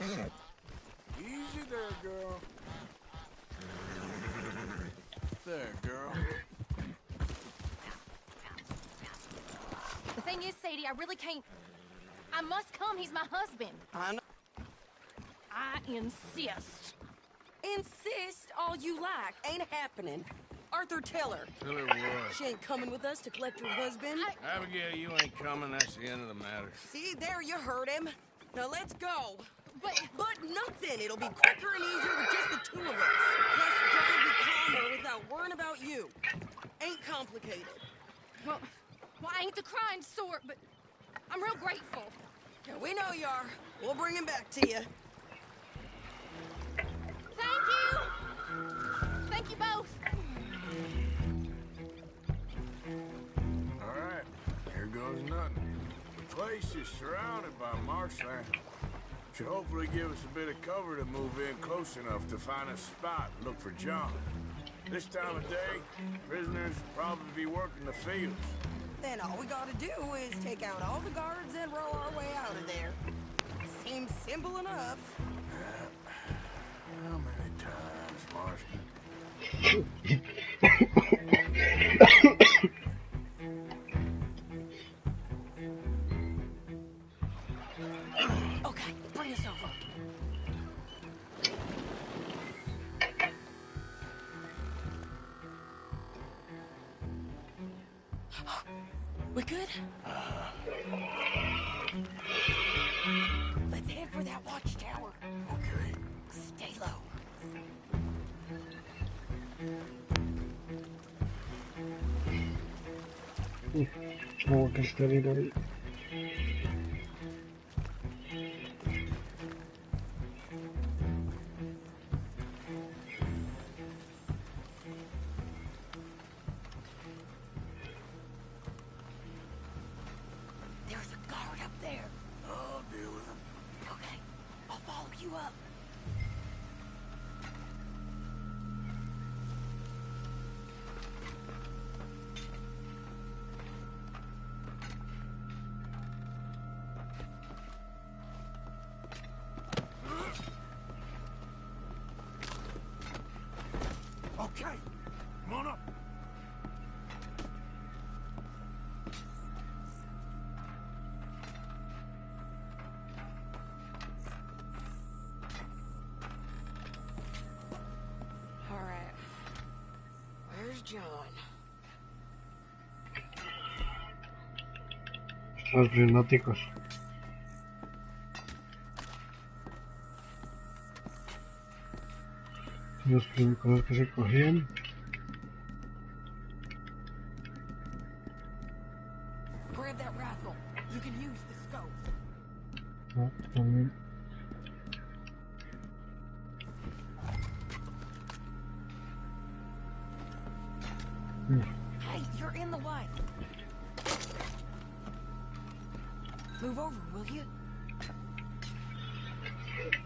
Easy there, girl. There, girl. The thing is, Sadie, I really can't... I must come. He's my husband. I know. I insist. Insist all you like. Ain't happening. Arthur, tell her. Tell her what? She ain't coming with us to collect her husband. Abigail, you ain't coming. That's the end of the matter. See, there you heard him. Now let's go. But nothing. It'll be quicker and easier with just the two of us. Plus, John will be calmer without worrying about you. Ain't complicated. Well, I ain't the crying sort, but I'm real grateful. Yeah, we know you are. We'll bring him back to you. Thank you! Thank you both! All right, here goes nothing. The place is surrounded by marshland. Should hopefully give us a bit of cover to move in close enough to find a spot and look for John. This time of day, prisoners probably be working the fields. Then all we gotta do is take out all the guards and roll our way out of there. Seems simple enough. How many times, Marston? Okay, bring us over. We good? Let's head for that watchtower. Okay. Stay low. Como que está bien ahí. There's a guard up there. I'll deal with him. Okay, I'll follow you up. Okay, come on up. All right. Where's John? Los lunáticos. Los cosas que se cogían. Grab that rifle. You can use the scope. No, también. Hey, you're in the way. Move over, will you?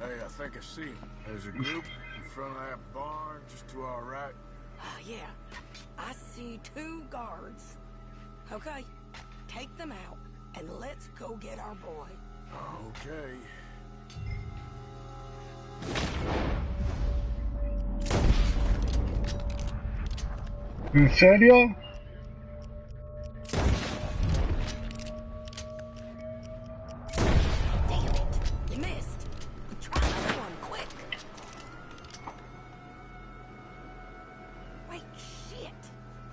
Hey, I think I see him. There's a group in front of that barn just to our right. Ah, yeah. I see 2 guards. Okay, take them out, and let's go get our boy. Okay. ¿En serio? Damn it! You missed. Try another one, quick. Wait, shit!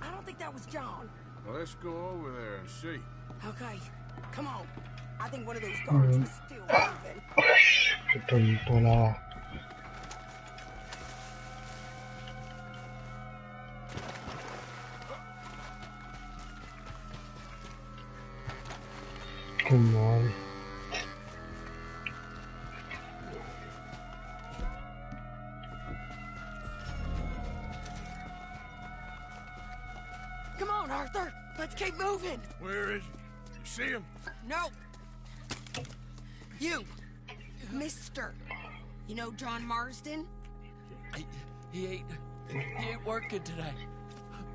I don't think that was John. Well, let's go over there and see. Okay, come on. I think one of those guards was still moving. Qué tonto la. Qué mal. Come on, Arthur. Let's keep moving. Where is he? You see him? No. You, Mister. You know John Marsden? He ain't working today.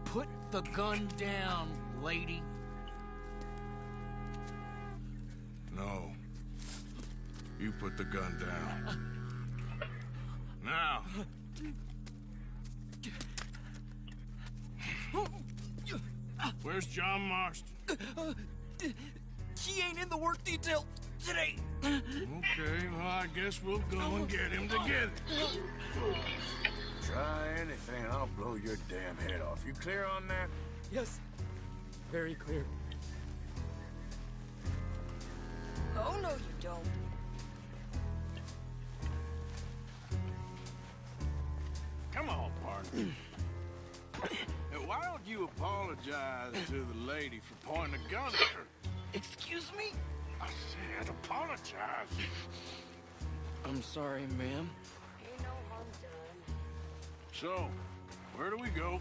Put the gun down, lady. No. You put the gun down. Now. Where's John Marston? He ain't in the work detail today. Okay, well, I guess we'll go and get him together. Try anything, I'll blow your damn head off. You clear on that? Yes. Very clear. Oh, no, you don't. Come on, partner. Hey, why don't you apologize to the lady for pointing a gun at her? Excuse me? I said apologize. I'm sorry, ma'am. Ain't no harm done. So, where do we go?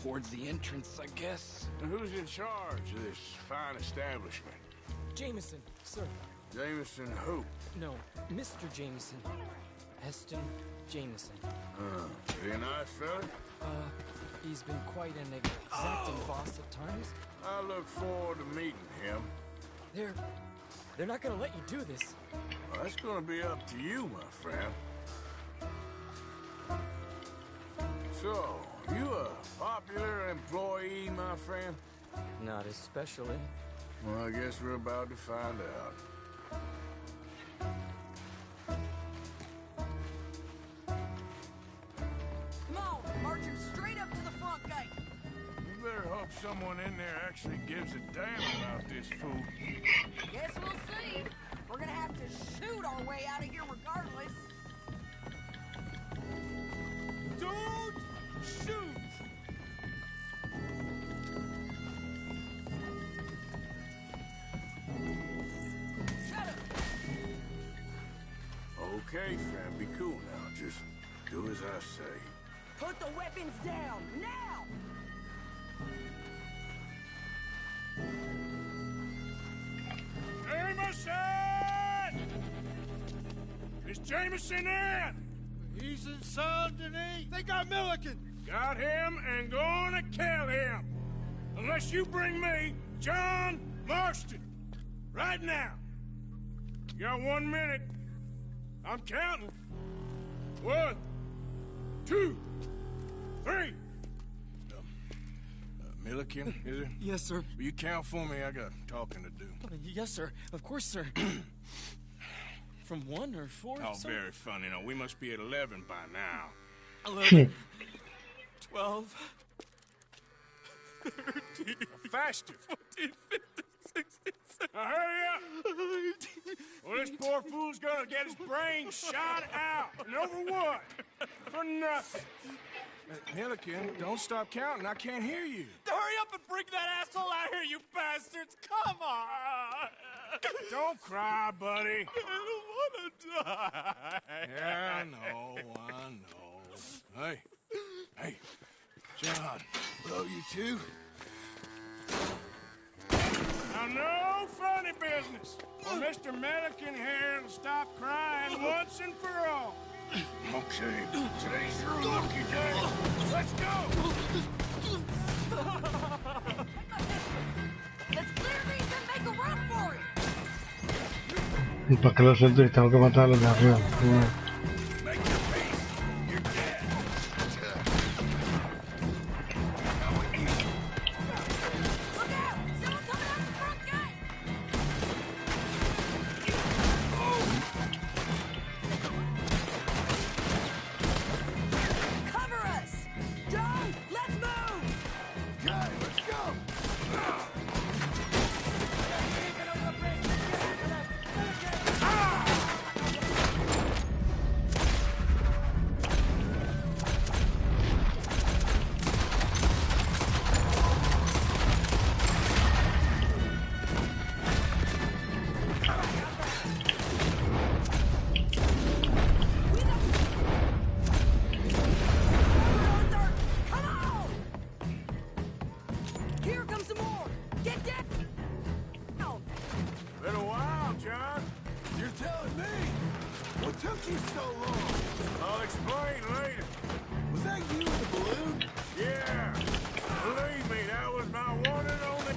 Towards the entrance, I guess. And who's in charge of this fine establishment? Jameson, sir. Jameson who? No, Mr. Jameson. Heston Jameson. Is he a nice fella? He's been quite an exacting boss at times. I look forward to meeting him. They're not gonna let you do this. Well, that's gonna be up to you, my friend. So, you a popular employee, my friend? Not especially. Well, I guess we're about to find out. Come on, march him straight up to the front gate. You better hope someone in there actually gives a damn about this fool. Guess we'll see. We're gonna have to shoot our way out of here regardless. Don't shoot! Shut up! Okay, fam, be cool now. Just do as I say. Put the weapons down, now! Jameson! Is Jameson in? He's in Saint Denis. They got Milliken. Got him and gonna kill him. Unless you bring me John Marston. Right now. You got 1 minute. I'm counting. 1, 2, 3. Milliken, is it? Yes, sir. Will you count for me? I got talking to do. Yes, sir. Of course, sir. From 1 or 4, Oh, sir? very funny. No, we must be at 11 by now. 11, 12, 13, Faster. 14, 15, 16, 17. Now hurry up. Well, this poor fool's gonna get his brains shot out. And over what? For nothing. Milliken, don't stop counting. I can't hear you. Hurry up and bring that asshole out here, you bastards! Come on! Don't cry, buddy. I don't want to die. Yeah, I know. Hey, John. Hello, you two. Now, no funny business. Well, Mr. Milliken here will stop crying once and for all. Okay, today's your lucky day. Let's go. Let's clear these and make a run for it! ¿Y para qué lo suelto y tengo que matar a los de arriba? Bueno. Make your peace. You're dead. Look out! Someone coming out the front gate! Cover us! John, let's move! Okay, let's go. Come on! Here comes some more! Get down! Been a while, John. You're telling me? What took you so long? I'll explain later. Was that you with the balloon? Yeah. Believe me, that was my one and only.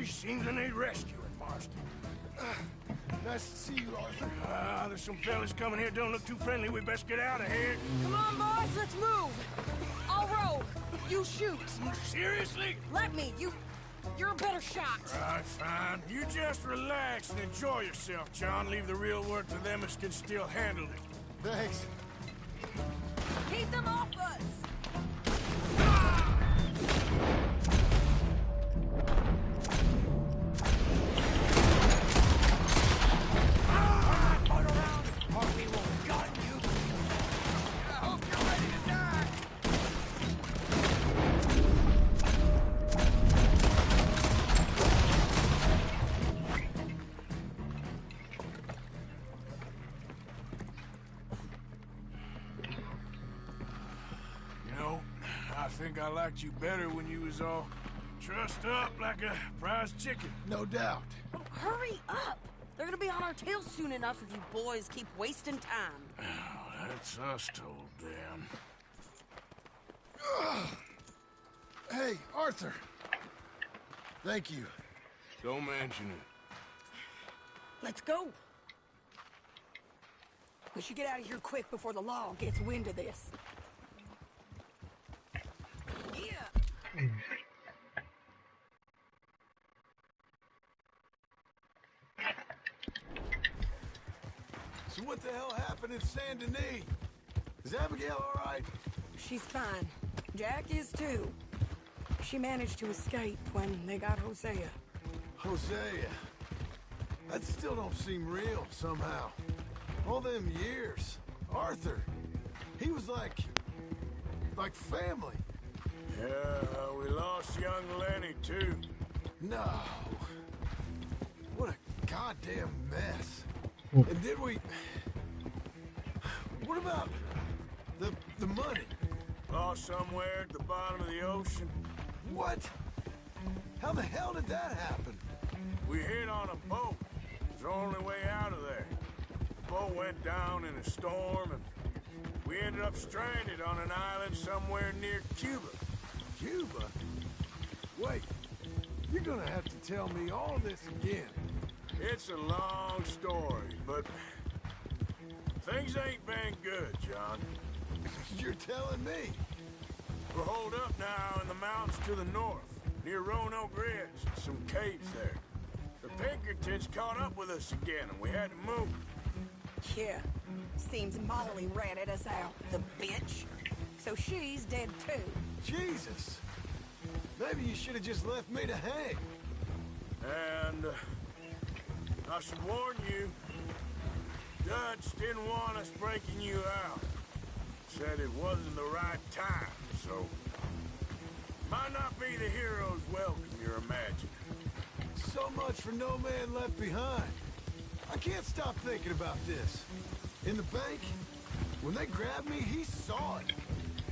place seems to need rescuing, Marston. Nice to see you, Arthur. There's some fellas coming here. Don't look too friendly. We best get out of here. Come on, boys, let's move. I'll row. You shoot. Seriously? Let me. You're a better shot. Right, fine. You just relax and enjoy yourself, John. Leave the real work to them as can still handle it. Thanks. Keep them off us. I think I liked you better when you was all trussed up like a prize chicken. No doubt. Hurry up. They're gonna be on our tails soon enough if you boys keep wasting time. Oh, that's us told them. Hey, Arthur. Thank you. Don't mention it. Let's go. We should get out of here quick before the law gets wind of this. So what the hell happened in Saint Denis? Is Abigail all right? She's fine. Jack is too. She managed to escape when they got Hosea. Hosea. That still don't seem real, somehow. All them years. Arthur. He was like family. Yeah, we lost young Lenny, too. No. What a goddamn mess. And did we... What about the money? Lost somewhere at the bottom of the ocean. What? How the hell did that happen? We hit on a boat. It's the only way out of there. The boat went down in a storm, and we ended up stranded on an island somewhere near Cuba. Cuba? Wait, you're gonna have to tell me all this again. It's a long story, but things ain't been good, John. You're telling me? We're holed up now in the mountains to the north, near Roanoke Ridge, some caves there. The Pinkertons caught up with us again, and we had to move. Yeah. Seems Molly ratted us out, the bitch. So she's dead too. Jesus. Maybe you should have just left me to hang. And I should warn you, Dutch didn't want us breaking you out. Said it wasn't the right time, so might not be the hero's welcome you're imagining. So much for no man left behind. I can't stop thinking about this. In the bank, when they grabbed me, he saw it.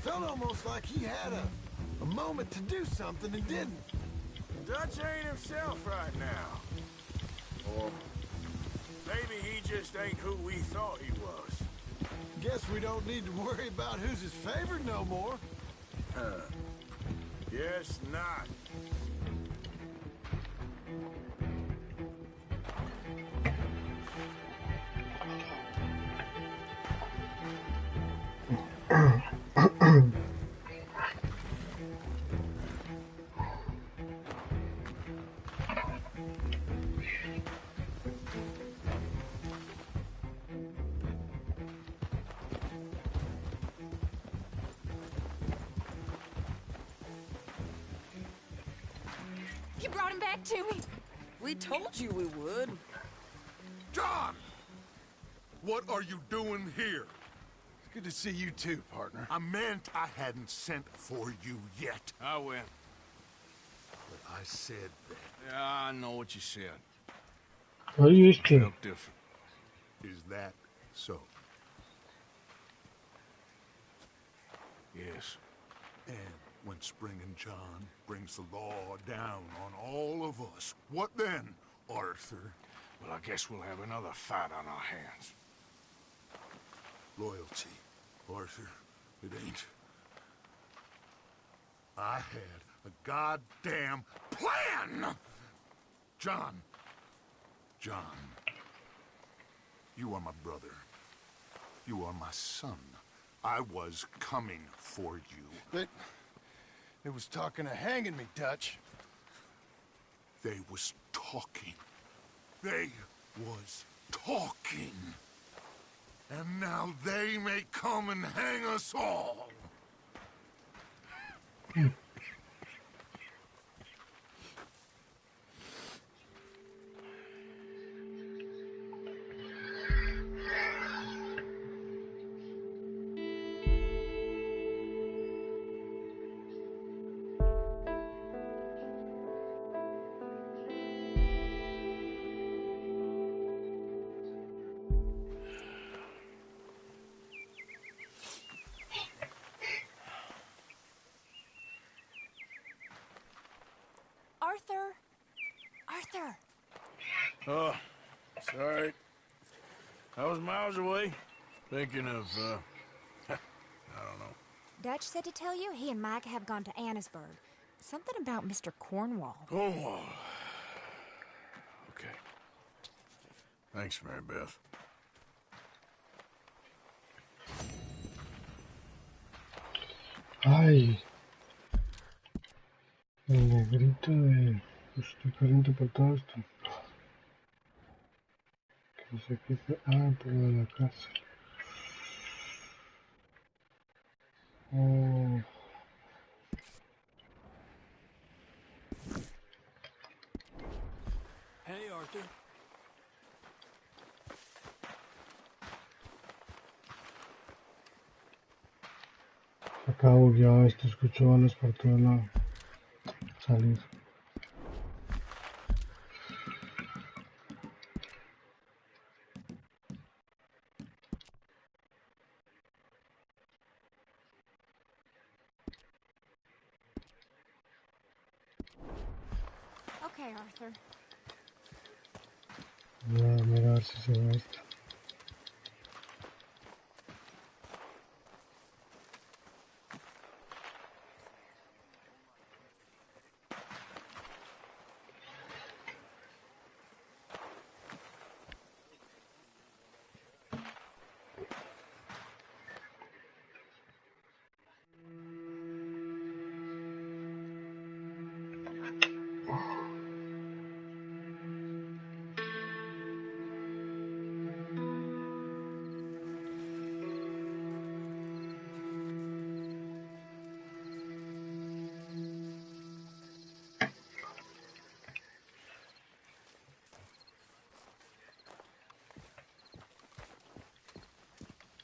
Felt almost like he had a moment to do something and didn't. Dutch ain't himself right now. Or maybe he just ain't who we thought he was. Guess we don't need to worry about who's his favorite no more. Guess not. You brought him back to me. We told you we would. John! What are you doing here? It's good to see you too, partner. I meant I hadn't sent for you yet. I win. But I said that. Yeah, I know what you said. Soy usted. Felt different. Is that so? Yes. And when Spring and John brings the law down on all of us, what then, Arthur? Well, I guess we'll have another fight on our hands. Loyalty, Arthur. It ain't. I had a goddamn plan! John. John. You are my brother. You are my son. I was coming for you. They was talking of hanging me, Dutch. They was talking. They was talking. And now they may come and hang us all. Arthur! Oh, sorry. I was miles away, thinking of, I don't know. Dutch said to tell you he and Mike have gone to Annisburg. Something about Mr. Cornwall. Cornwall. Okay. Thanks, Mary Beth. Ay. El negrito de... Estoy caliente por todo esto. Que sé que se... Ah, todo de la cárcel. Oh. Hey, Arthur. Acá bugueado esto, escucho balas por todo lado. Salir. Okay, Arthur. Mira a ver si se ve esto.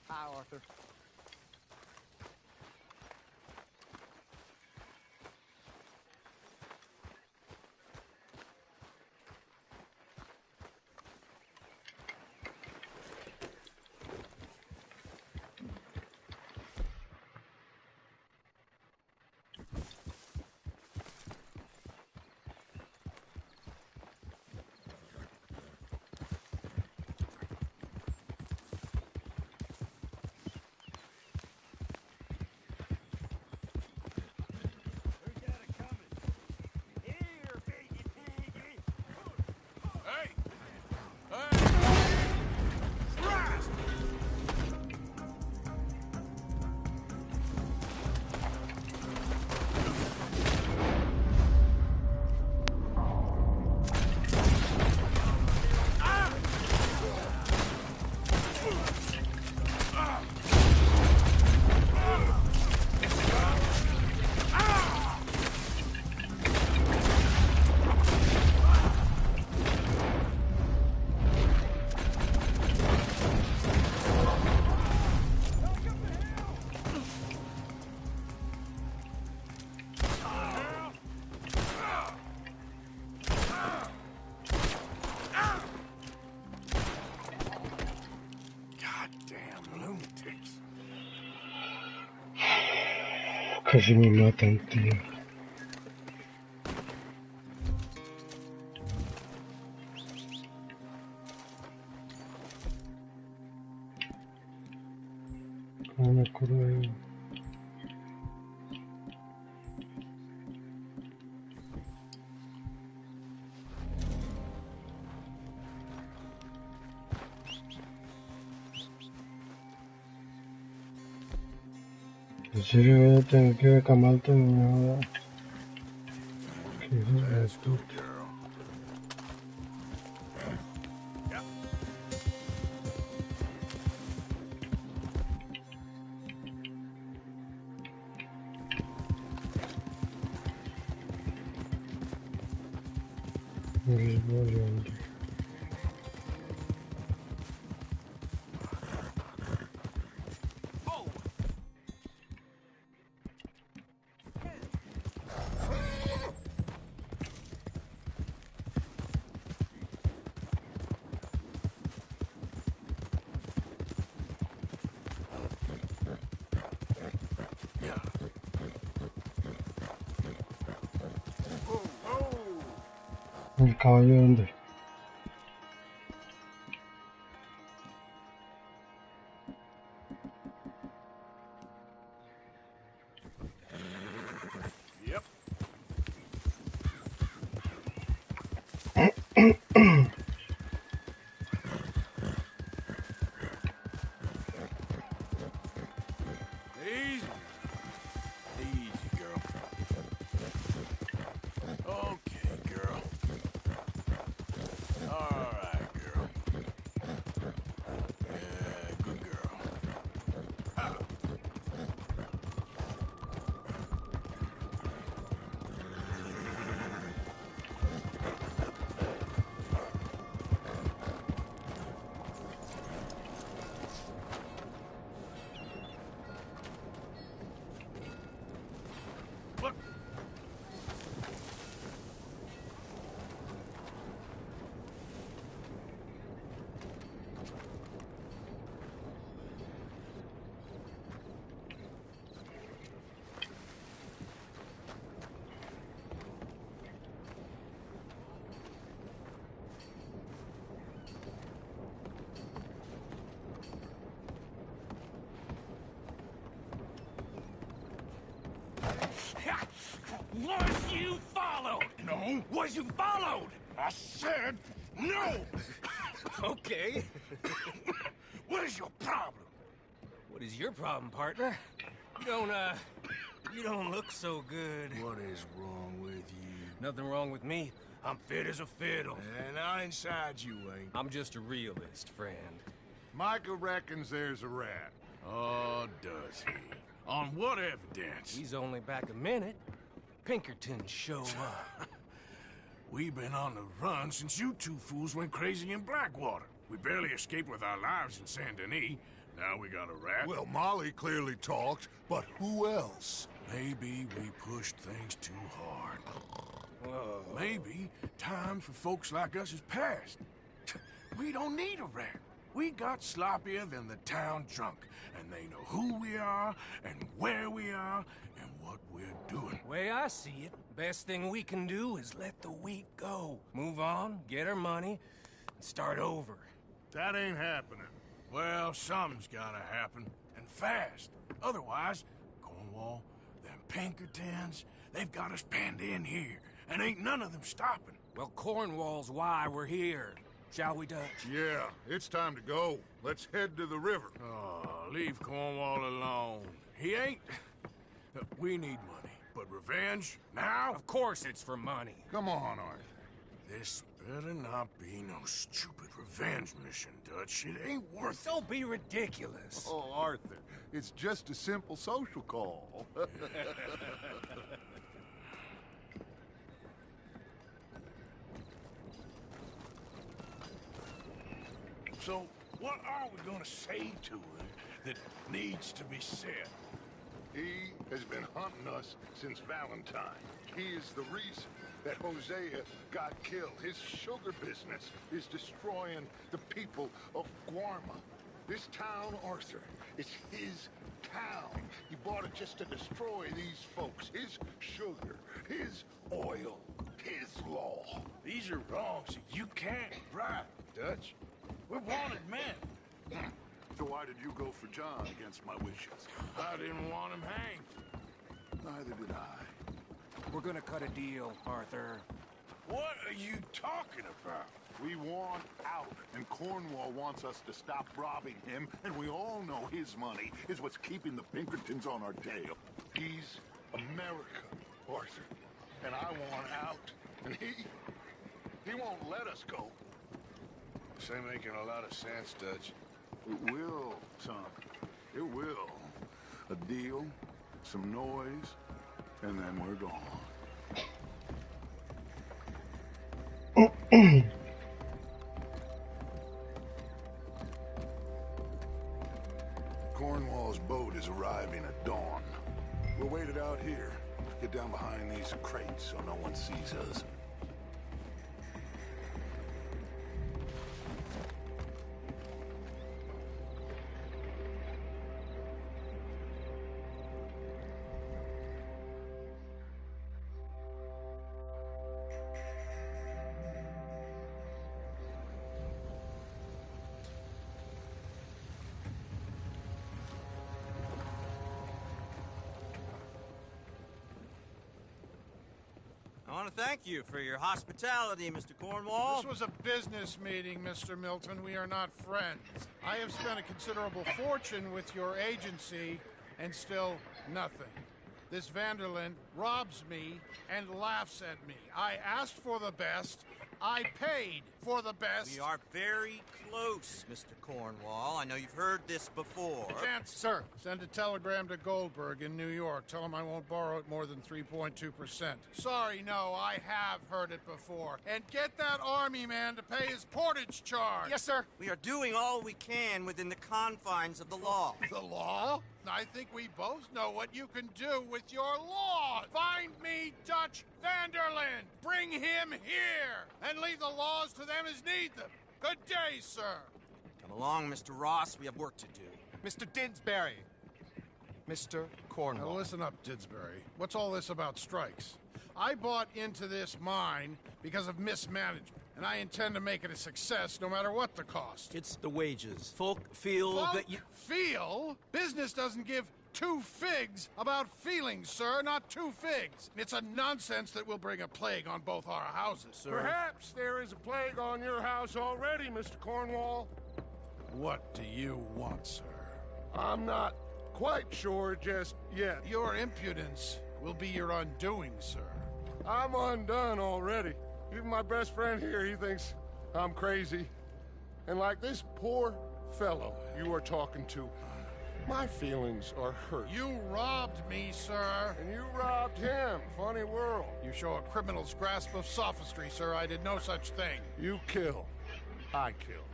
Hi, Arthur. Casi me matan, tío. No me acuerdo de él. En serio voy a tener que ver Camalta, no me joda. ¿Qué hijos de Let's go, puta? girl. Yep. No les voy a ayudar. Whoa, whoa. ¿El caballo dónde? Yep. Easy. Easy, girl. Okay, girl. All right, girl. Yeah, good girl. Ah. Look. Was you followed? No. Was you followed? I said no. Okay. What is your problem? What is your problem, partner? You don't look so good. What is wrong with you? Nothing wrong with me. I'm fit as a fiddle. And I inside you ain't. I'm just a realist, friend. Micah reckons there's a rat. Oh, does he? On what evidence? He's only back a minute. Pinkerton show up. We've been on the run since you two fools went crazy in Blackwater. We barely escaped with our lives in Saint Denis. Now we got a rat. Well, Molly clearly talked, but who else? Maybe we pushed things too hard. Whoa. Maybe time for folks like us is past. We don't need a rat. We got sloppier than the town drunk, and they know who we are, and where we are, and what we're doing. Way I see it, best thing we can do is let the week go. Move on, get our money, and start over. That ain't happening. Well, something's gotta happen, and fast. Otherwise, Cornwall, them Pinkertons, they've got us penned in here, and ain't none of them stopping. Well, Cornwall's why we're here. Shall we, Dutch? Yeah, it's time to go. Let's head to the river. Oh, leave Cornwall alone. He ain't... We need money, but revenge, now? Of course it's for money. Come on, Arthur. This better not be no stupid revenge mission, Dutch. It ain't worth it. Don't be ridiculous. Oh, Arthur, it's just a simple social call. So, what are we gonna say to him that needs to be said? He has been hunting us since Valentine. He is the reason that Hosea got killed. His sugar business is destroying the people of Guarma. This town, Arthur, is his town. He bought it just to destroy these folks. His sugar, his oil, his law. These are wrongs that you can't right, Dutch. We're wanted men. So why did you go for John against my wishes? I didn't want him hanged. Neither did I. We're gonna cut a deal, Arthur. What are you talking about? We want out, and Cornwall wants us to stop robbing him, and we all know his money is what's keeping the Pinkertons on our tail. He's America, Arthur, and I want out, and he won't let us go. This ain't making a lot of sense, Dutch. It will, son. It will. A deal, some noise, and then we're gone. Cornwall's boat is arriving at dawn. We'll wait it out here. Get down behind these crates so no one sees us. I want to thank you for your hospitality, Mr. Cornwall. This was a business meeting, Mr. Milton. We are not friends. I have spent a considerable fortune with your agency, and still nothing. This Vanderlyn robs me and laughs at me. I asked for the best. I paid for the best. We are very close, Mr. Cornwall. I know you've heard this before. Chance, sir. Send a telegram to Goldberg in New York. Tell him I won't borrow it more than 3.2%. Sorry, no, I have heard it before. And get that army man to pay his portage charge. Yes, sir. We are doing all we can within the confines of the law. The law? I think we both know what you can do with your law. Find me Dutch Vanderlyn. Bring him here. And leave the laws to them as need them. Good day, sir. Come along, Mr. Ross. We have work to do. Mr. Didsbury. Mr. Cornwall. Now listen up, Didsbury. What's all this about strikes? I bought into this mine because of mismanagement, and I intend to make it a success no matter what the cost. It's the wages. Folk feel that you... Feel? Business doesn't give two figs about feelings, sir, not two figs. It's a nonsense that will bring a plague on both our houses, sir. Perhaps there is a plague on your house already, Mr. Cornwall. What do you want, sir? I'm not quite sure just yet. Your impudence will be your undoing, sir. I'm undone already. Even my best friend here, he thinks I'm crazy. And like this poor fellow you are talking to, my feelings are hurt. You robbed me, sir. And you robbed him. Funny world. You show a criminal's grasp of sophistry, sir. I did no such thing. You kill. I kill.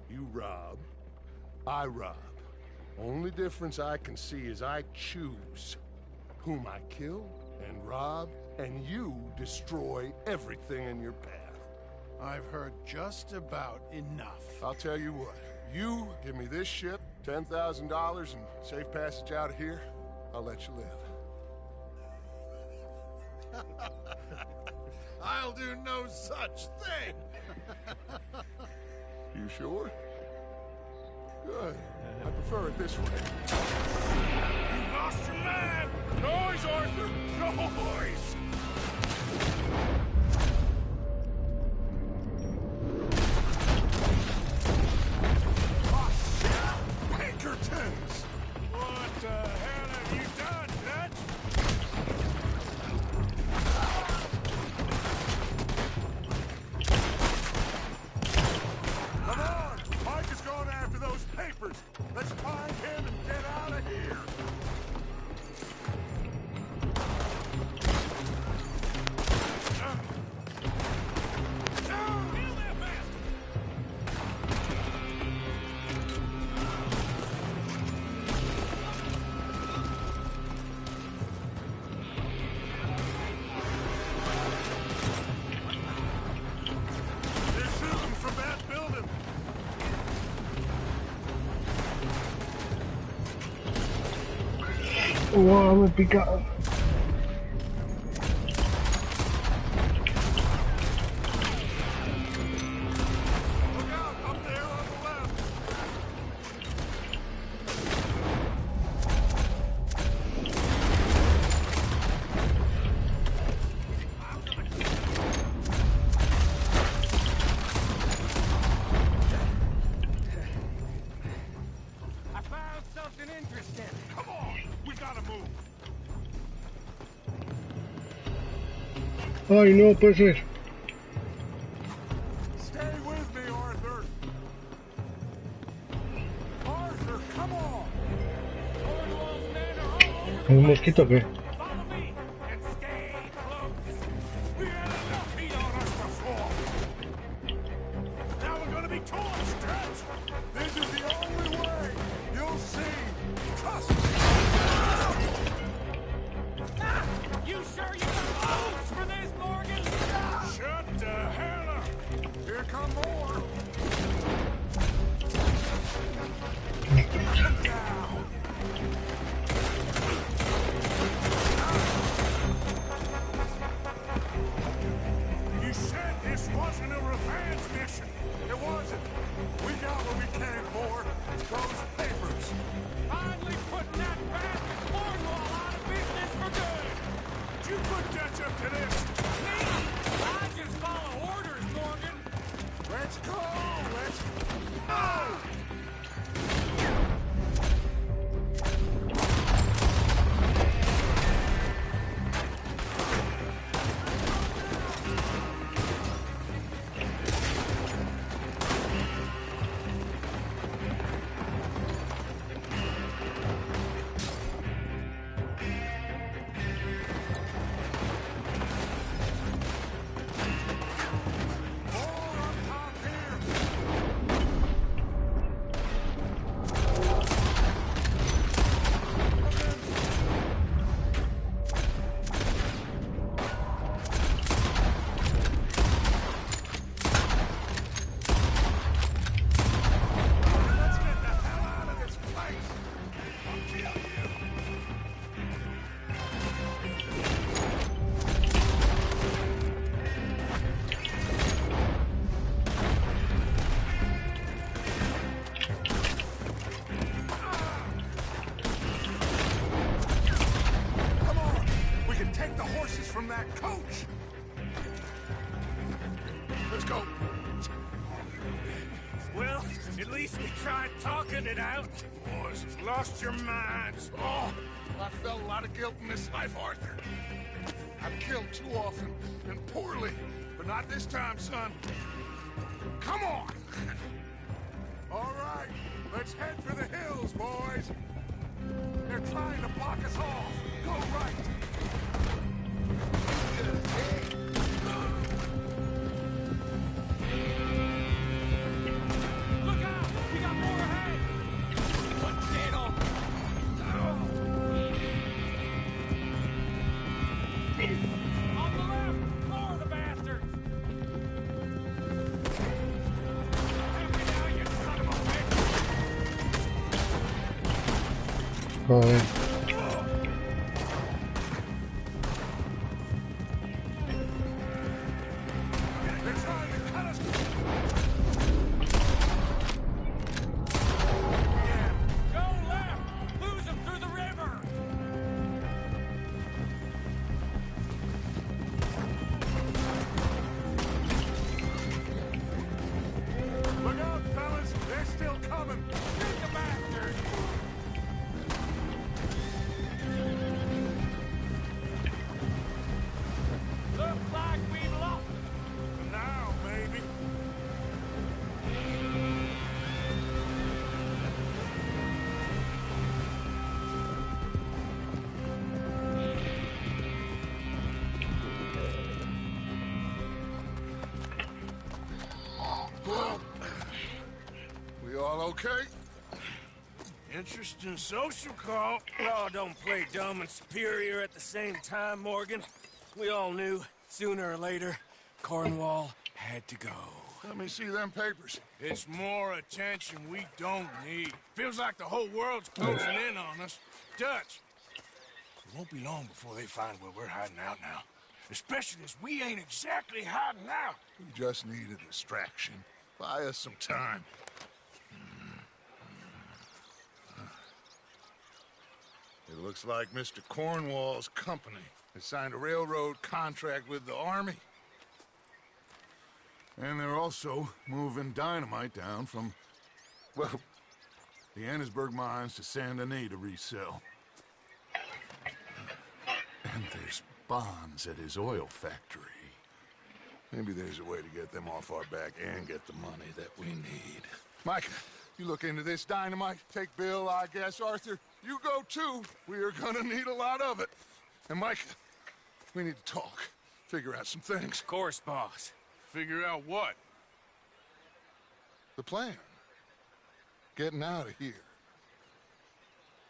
You rob. I rob. Only difference I can see is I choose whom I kill and rob, and you destroy everything in your path. I've heard just about enough. I'll tell you what. You give me this ship, $10,000, and safe passage out of here, I'll let you live. I'll do no such thing. You sure? Good. I prefer it this way. You lost your man! Noise, Arthur! Noise! Pinkertons! What the hell have you done, Dutch? Come on! Mike is going after those papers! Let's find him and get out of here! Wow, me pica. Ay, no puede ser. Stay with me, Arthur. Arthur, come on. ¿El mosquito qué? Follow me and stay close. We had enough heat on us before. Now we're gonna be torn, Stretch. This is the only way. You'll see. Trust me. You sure you got moves for this, Morgan? Shut the hell up! Here come more. You said this wasn't a revenge mission. It wasn't. We got what we came for. Those papers. Finally putting that bastard Cornwall out of business for good. Did you put Dutch up to this? Me? I just follow orders, Morgan. Let's go. Let's go. From that coach. Let's go. Well, at least we tried talking it out. Boys, you've lost your minds. Oh, I felt a lot of guilt in this life, Arthur. I've killed too often and poorly, but not this time, son. Come on! All right. Let's head for the hills, boys. They're trying to block us off. Go right. Look out! We got more ahead! Potato! On the left! More of the bastards! Take me down, you son of a bitch! Joder. They're trying to cut us. Go left! Lose them through the river! Look out, fellas. They're still coming. Shoot the bastards! Looks like we've lost them. Now, maybe. Well, we all okay? Interesting social call. Oh, don't play dumb and superior at the same time, Morgan. We all knew, sooner or later, Cornwall had to go. Let me see them papers. It's more attention we don't need. Feels like the whole world's closing in on us. Dutch, it won't be long before they find where we're hiding out now. Especially as we ain't exactly hiding out. We just need a distraction. Buy us some time. It looks like Mr. Cornwall's company has signed a railroad contract with the Army. And they're also moving dynamite down from, well, the Annesburg mines to Saint Denis to resell. And there's bonds at his oil factory. Maybe there's a way to get them off our back and get the money that we need. Mike, you look into this dynamite. Take Bill, I guess. Arthur, you go too. We are gonna need a lot of it. And Mike, we need to talk. Figure out some things. Of course, boss. Figure out what? The plan. Getting out of here.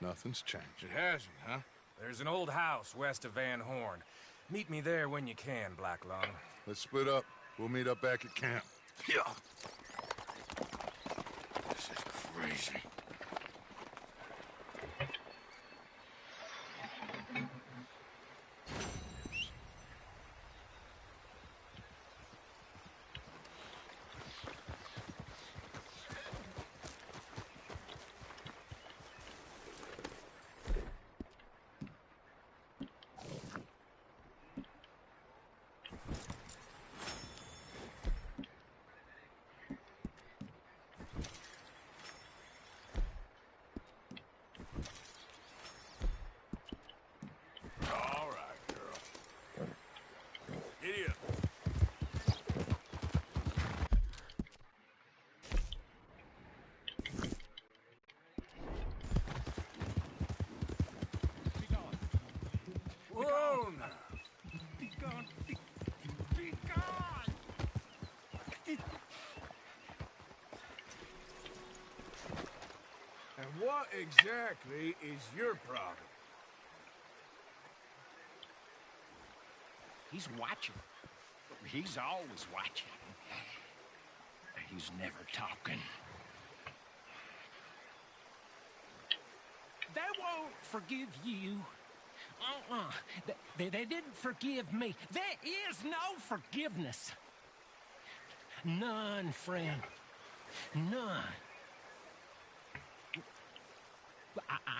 Nothing's changed. It hasn't, huh? There's an old house west of Van Horn. Meet me there when you can, Black Lung. Let's split up. We'll meet up back at camp. Yeah. This is crazy. What exactly is your problem? He's watching. He's always watching. He's never talking. They won't forgive you. They didn't forgive me. There is no forgiveness. None, friend. None.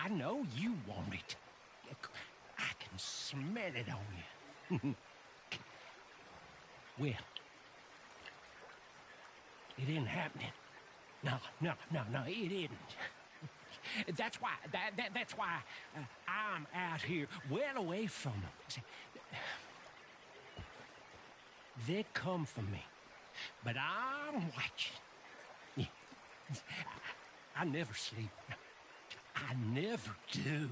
I know you want it. I can smell it on you. Well, it isn't happening. No, it isn't. That's why, that's why I'm out here, well away from them. See, they come for me, but I'm watching. I never sleep. I never do.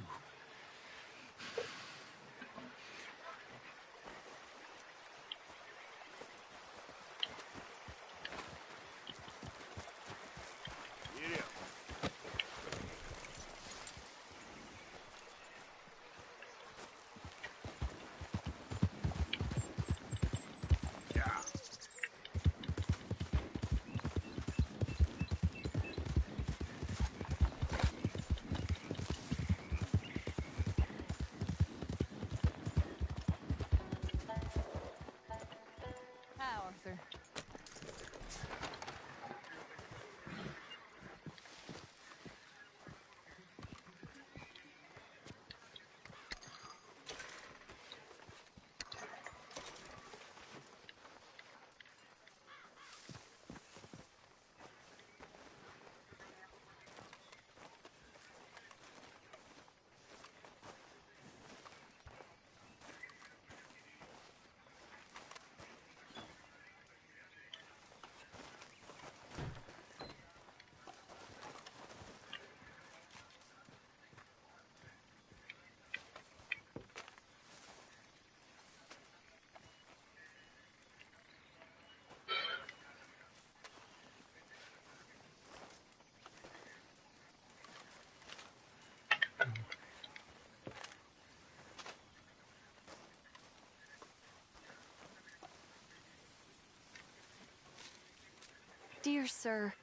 Dear sir,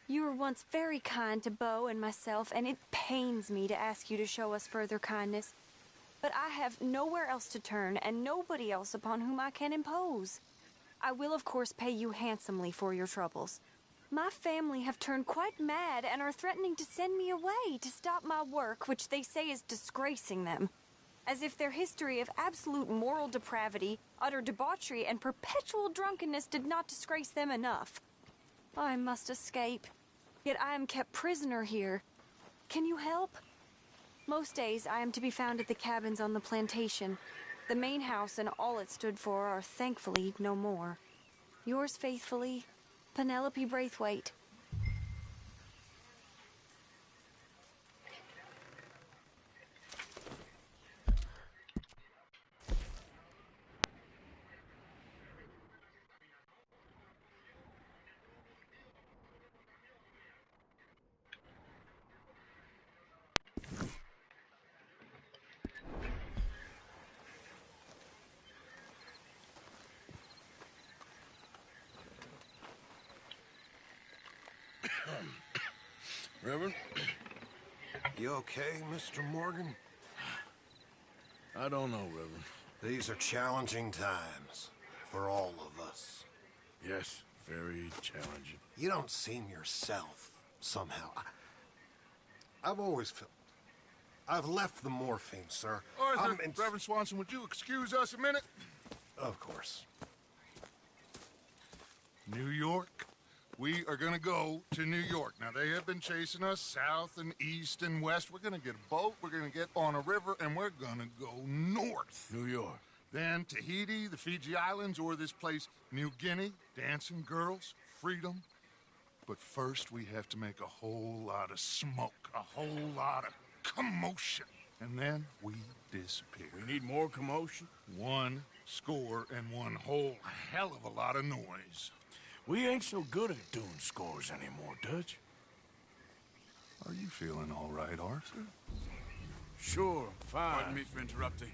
you were once very kind to Beau and myself, and it pains me to ask you to show us further kindness. But I have nowhere else to turn, and nobody else upon whom I can impose. I will, of course, pay you handsomely for your troubles. My family have turned quite mad and are threatening to send me away to stop my work, which they say is disgracing them. As if their history of absolute moral depravity, utter debauchery, and perpetual drunkenness did not disgrace them enough. I must escape, yet I am kept prisoner here. Can you help? Most days I am to be found at the cabins on the plantation, The main house and all it stood for are thankfully no more. Yours faithfully, Penelope Braithwaite. Reverend? You okay, Mr. Morgan? I don't know, Reverend. These are challenging times for all of us. Yes, very challenging. You don't seem yourself, somehow. I've always felt... I've left the morphine, sir. Arthur, Reverend Swanson, would you excuse us a minute? Of course. New York? We are gonna go to New York. Now, they have been chasing us south and east and west. We're gonna get a boat, we're gonna get on a river, and we're gonna go north. New York. Then Tahiti, the Fiji Islands, or this place, New Guinea, dancing girls, freedom. But first, we have to make a whole lot of smoke, a whole lot of commotion. And then we disappear. We need more commotion? 1 score and 1 whole hell of a lot of noise. We ain't so good at doing scores anymore, Dutch. Are you feeling all right, Arthur? Sure, fine. Pardon me for interrupting.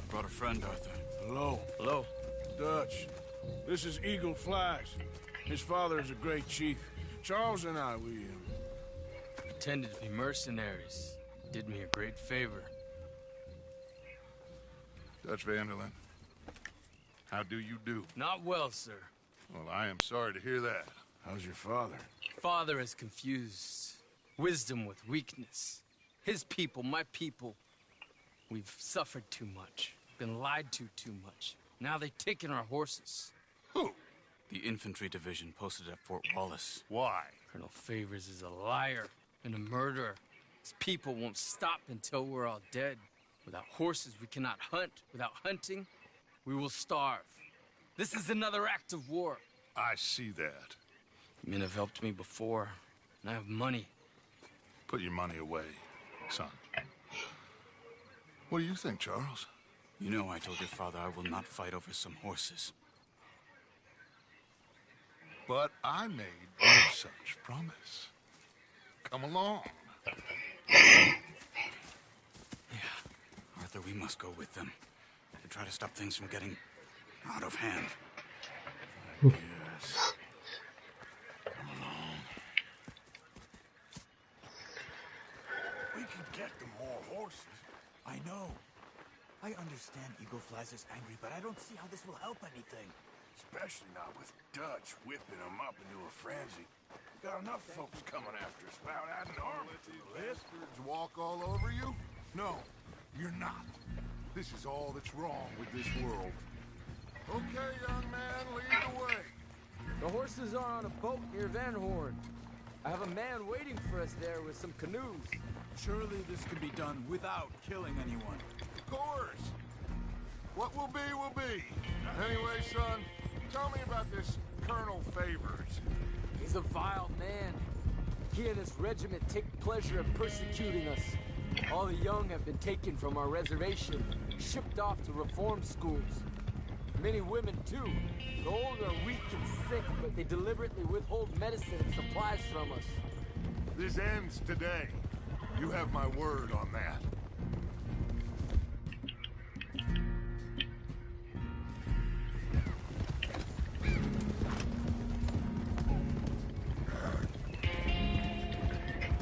Brought a friend, Arthur. Hello. Hello. Dutch. This is Eagle Flags. His father is a great chief. Charles and I, we... Pretended to be mercenaries. Did me a great favor. Dutch Vanderlyn, how do you do? Not well, sir. Well, I am sorry to hear that. How's your father? Father has confused wisdom with weakness. His people, my people, we've suffered too much. Been lied to too much. Now they've taken our horses. Who? The infantry division posted at Fort Wallace. Why? Colonel Favors is a liar and a murderer. His people won't stop until we're all dead. Without horses, we cannot hunt. Without hunting, we will starve. This is another act of war. I see that. Men have helped me before, and I have money. Put your money away, son. What do you think, Charles? You know I told your father I will not fight over some horses. But I made no such promise. Come along. Arthur, we must go with them to try to stop things from getting out of hand. Yes. Come along. We could get them more horses. I know. I understand Eagle Flies is angry, but I don't see how this will help anything. Especially not with Dutch whipping them up into a frenzy. Got enough folks coming after us about adding armor to the list. Bastards walk all over you? No, you're not. This is all that's wrong with this world. Okay, young man, lead the way. The horses are on a boat near Van Horn. I have a man waiting for us there with some canoes. Surely this can be done without killing anyone. Of course. What will be, will be. Anyway, son, tell me about this Colonel Favors. He's a vile man. He and his regiment take pleasure in persecuting us. All the young have been taken from our reservation, shipped off to reform schools. Many women, too. The old are weak and sick, but they deliberately withhold medicine and supplies from us. This ends today. You have my word on that.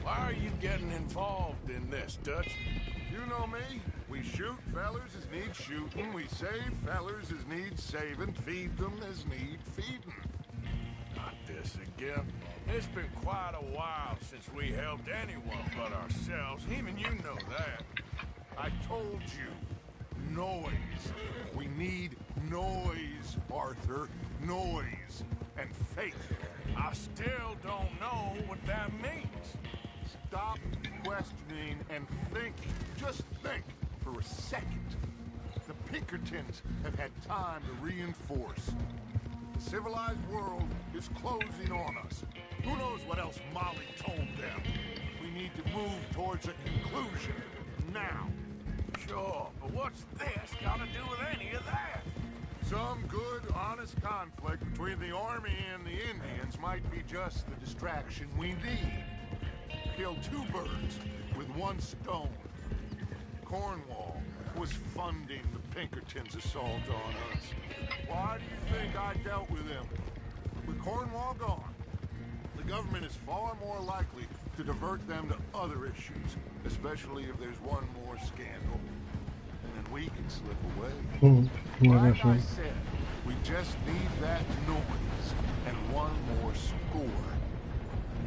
Why are you getting involved in this, Dutch? You know me. We shoot fellers as need shooting. We save fellers as need saving. Feed them as need feeding. Not this again. It's been quite a while since we helped anyone but ourselves, and even you know that. I told you. Noise. We need noise, Arthur. Noise. And faith. I still don't know what that means. stop questioning and think. Just think for a second. The Pinkertons have had time to reinforce. The civilized world is closing on us. Who knows what else Molly told them? We need to move towards a conclusion now. Sure, but what's this got to do with any of that? Some good, honest conflict between the army and the Indians might be just the distraction we need. Kill two birds with one stone. Cornwall was funding the Pinkertons' assault on us. Why do you think I dealt with him? With Cornwall gone, the government is far more likely to divert them to other issues, especially if there's one more scandal. And then we can slip away. Like I said, we just need that noise and one more score.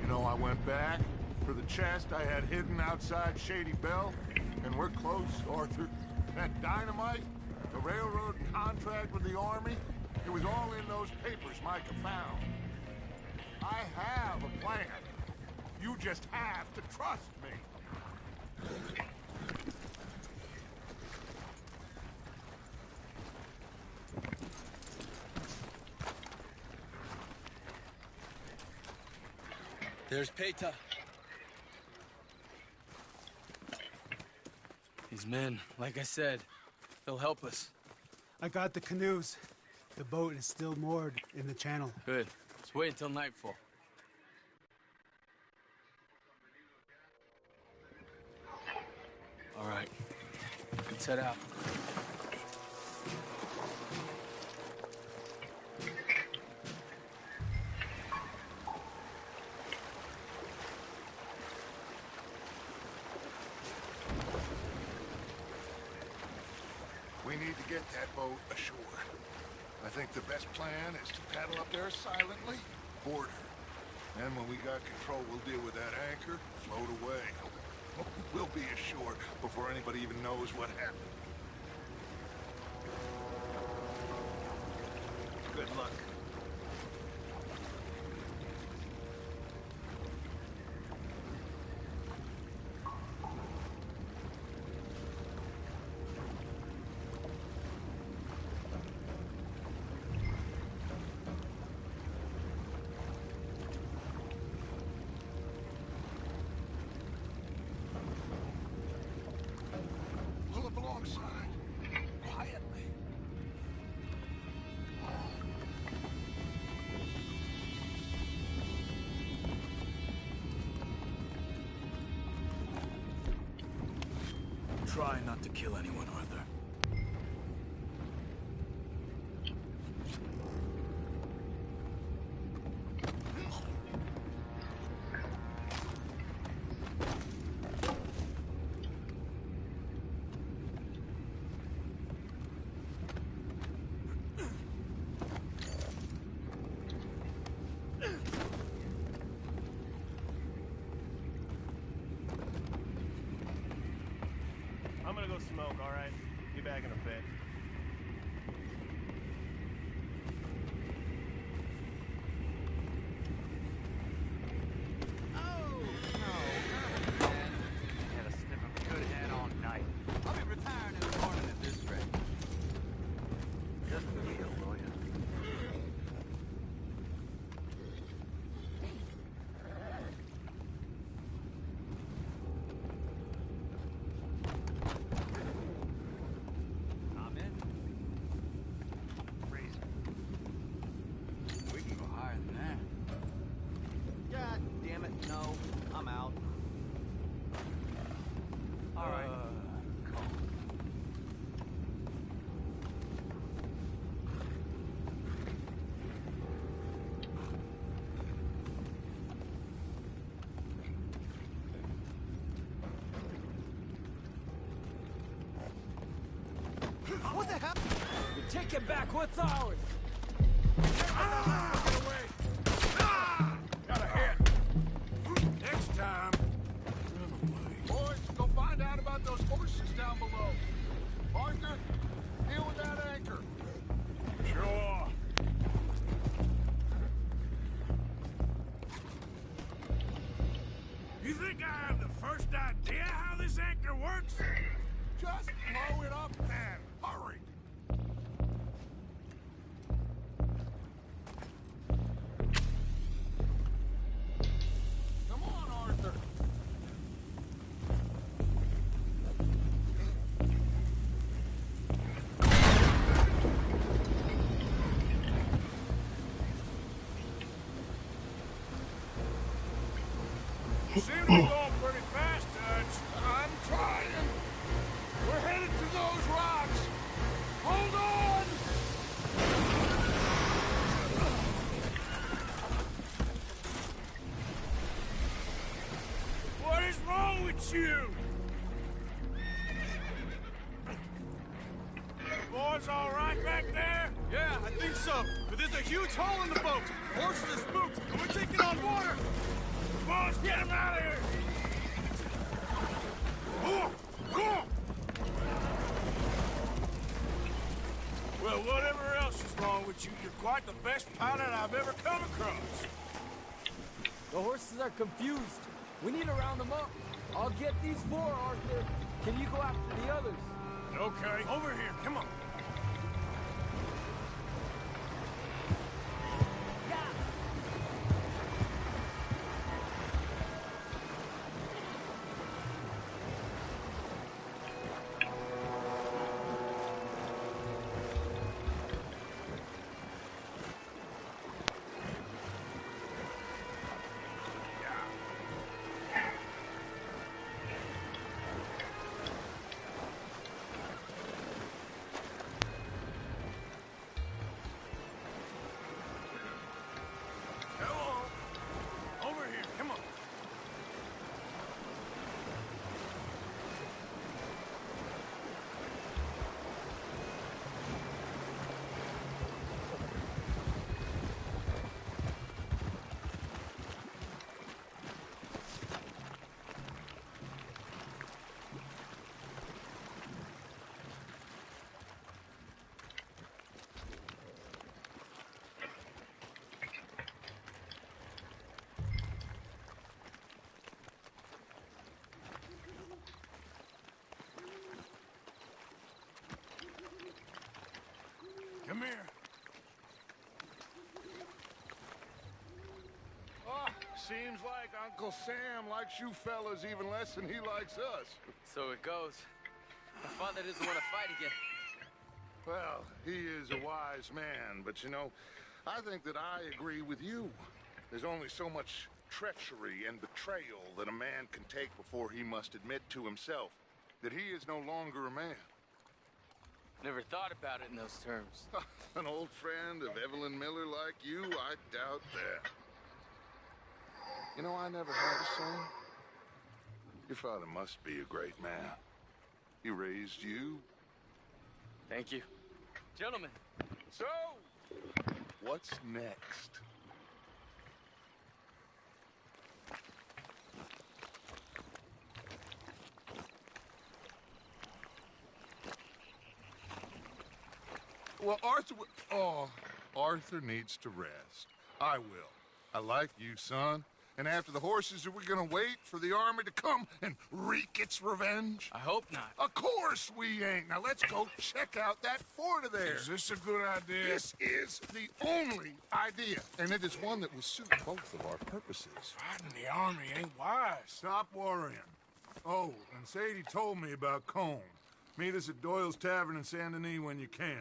You know, I went back for the chest I had hidden outside Shady Bell, and we're close, Arthur. That dynamite, the railroad contract with the army, it was all in those papers Micah found. I have a plan. You just have to trust me. There's Peta. These men, like I said, they'll help us. I got the canoes. The boat is still moored in the channel. Good. Let's wait until nightfall. All right. Let's head out. We need to get that boat ashore. I think the best plan is to paddle up there silently, board her. And when we got control, we'll deal with that anchor, float away. We'll be ashore before anybody even knows what happened. Good luck. Try not to kill anyone, Arthur. I'm gonna go smoke, all right? Be back in a bit. Oh, no, man. Had a sniff of good head all night. I'll be retiring in the morning at this rate. Just a deal, will ya? No, I'm out. All right. What the hell? You take it back. What's ours? Get away! Got a hit! Next time, run away. Boys, go find out about those horses down below. Arthur, deal with that anchor. Sure. You think I have the fireworks? Just blow it up then. Hurry. Come on, Arthur. You seem to be going pretty fast, Dutch. I'm trying. We're headed to those rocks. Hold on. What is wrong with you? Boys all right back there? Yeah, I think so. But there's a huge hole in the boat. Horses are spooked, and we're taking on water. Come on, let's get him out of here. Come on. Well, whatever else is wrong with you, you're quite the best pilot I've ever come across. The horses are confused. We need to round them up. I'll get these four, Arthur. Can you go after the others? Okay, over here, come on. Come here. Oh, seems like Uncle Sam likes you fellas even less than he likes us. So it goes. My father doesn't want to fight again. Well, he is a wise man, but you know, I think that I agree with you. There's only so much treachery and betrayal that a man can take before he must admit to himself that he is no longer a man. Never thought about it in those terms. An old friend of Evelyn Miller like you, I doubt that. You know, I never had a son. Your father must be a great man. He raised you. Thank you. Gentlemen. So, what's next? Well, Arthur needs to rest. I will. I like you, son. And after the horses, are we gonna wait for the army to come and wreak its revenge? I hope not. Of course we ain't. Now let's go check out that fort of theirs. Is this a good idea? This is the only idea, and it is one that will suit both of our purposes. Fighting the army ain't wise. Stop worrying. Oh, and Sadie told me about Combe. Meet us at Doyle's Tavern in Saint Denis when you can.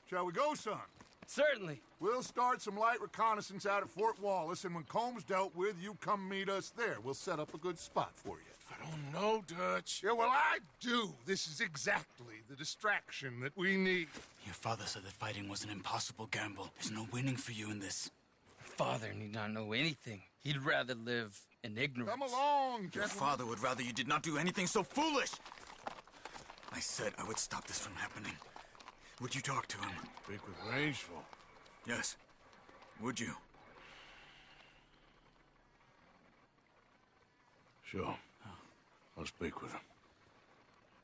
Shall we go, son? Certainly. We'll start some light reconnaissance out at Fort Wallace, and when Combs dealt with, you come meet us there. We'll set up a good spot for you. I don't know, Dutch. Yeah, well, I do. This is exactly the distraction that we need. Your father said that fighting was an impossible gamble. There's no winning for you in this. Father need not know anything. He'd rather live in ignorance. Come along, Your gentlemen. father would rather you did not do anything so foolish. I said I would stop this from happening. Would you talk to him? Speak with Rangeville. Yes. Would you? Sure. I'll speak with him.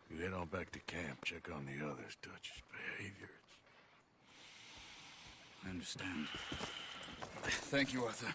You head on back to camp, check on the others, Dutch's behavior. I understand. Thank you, Arthur.